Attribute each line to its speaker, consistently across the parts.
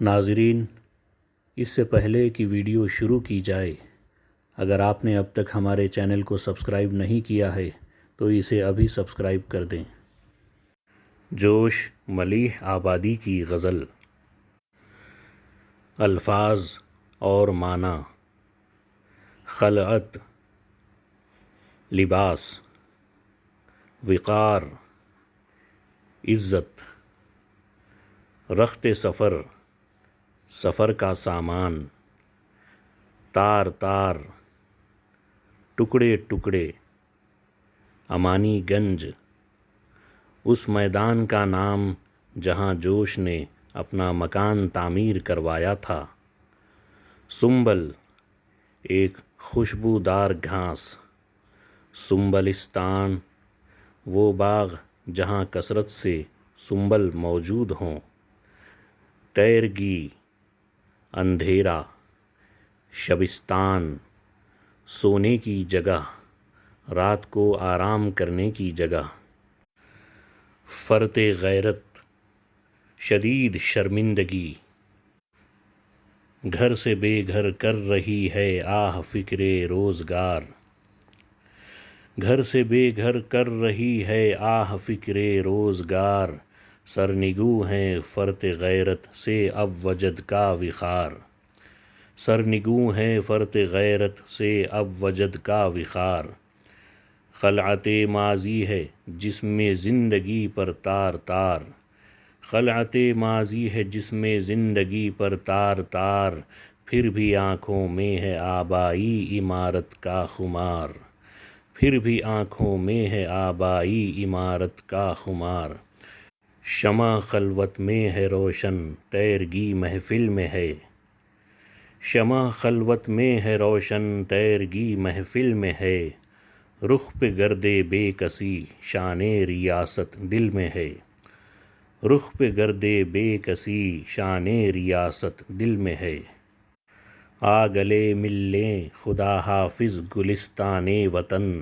Speaker 1: ناظرین، اس سے پہلے کہ ویڈیو شروع کی جائے، اگر آپ نے اب تک ہمارے چینل کو سبسکرائب نہیں کیا ہے تو اسے ابھی سبسکرائب کر دیں۔ جوش ملیح آبادی کی غزل۔ الفاظ اور معنی: خلعت، لباس، وقار، عزت۔ رخت سفر، سفر کا سامان۔ تار تار، ٹکڑے ٹکڑے۔ امانی گنج، اس میدان کا نام جہاں جوش نے اپنا مکان تعمیر کروایا تھا۔ سنبل، ایک خوشبودار گھاس۔ سنبلستان، وہ باغ جہاں کثرت سے سنبل موجود ہوں۔ تیرگی، اندھیرا۔ شبستان، سونے کی جگہ، رات کو آرام کرنے کی جگہ۔ فرط غیرت، شدید شرمندگی۔ گھر سے بے گھر کر رہی ہے آہ فکر روزگار۔ گھر سے بے گھر کر رہی ہے آہ فکر روزگار۔ سرنگوں ہیں فرط غیرت سے اب وجد کا وقار۔ سرنگوں ہیں فرط غیرت سے اب وجد کا وقار۔ خلعت ماضی ہے جس میں زندگی پر تار تار۔ خلعت ماضی ہے جس میں زندگی پر تار تار۔ پھر بھی آنکھوں میں ہے آبائی عمارت کا خمار۔ پھر بھی آنکھوں میں ہے آبائی عمارت کا خمار۔ شمع خلوت میں ہے روشن، تیرگی محفل میں ہے۔ شمع خلوت میں ہے روشن، تیرگی محفل میں ہے۔ رخ پہ گرد بے کسی، شان ریاست دل میں ہے۔ رخ پہ گرد بے کسی، شان ریاست دل میں ہے۔ آ گلے مل لیں خدا حافظ گلستان وطن۔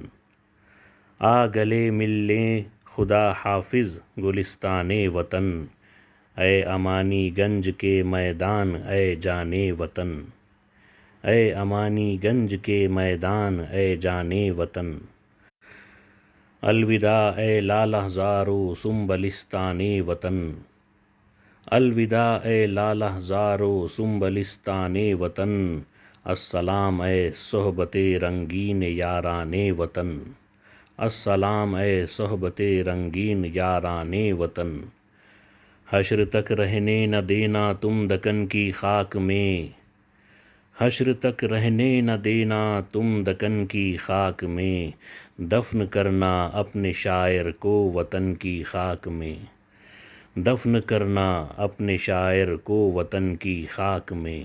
Speaker 1: آ گلے مل لیں خدا حافظ گلستان وطن۔ اے امانی گنج کے میدان، اے جان وطن۔ اے امانی گنج کے میدان، اے جان وطن۔ الوداع اے لالہ زارو سنبلستان وطن۔ الوداع اے لالہ زارو سنبلستان وطن۔ السلام اے صحبت رنگین یاران وطن۔ السلام اے صحبت رنگین یاران وطن۔ حشر تک رہنے نہ دینا تم دکن کی خاک میں۔ حشر تک رہنے نہ دینا تم دکن کی خاک میں۔ دفن کرنا اپنے شاعر کو وطن کی خاک میں۔ دفن کرنا اپنے شاعر کو وطن کی خاک میں۔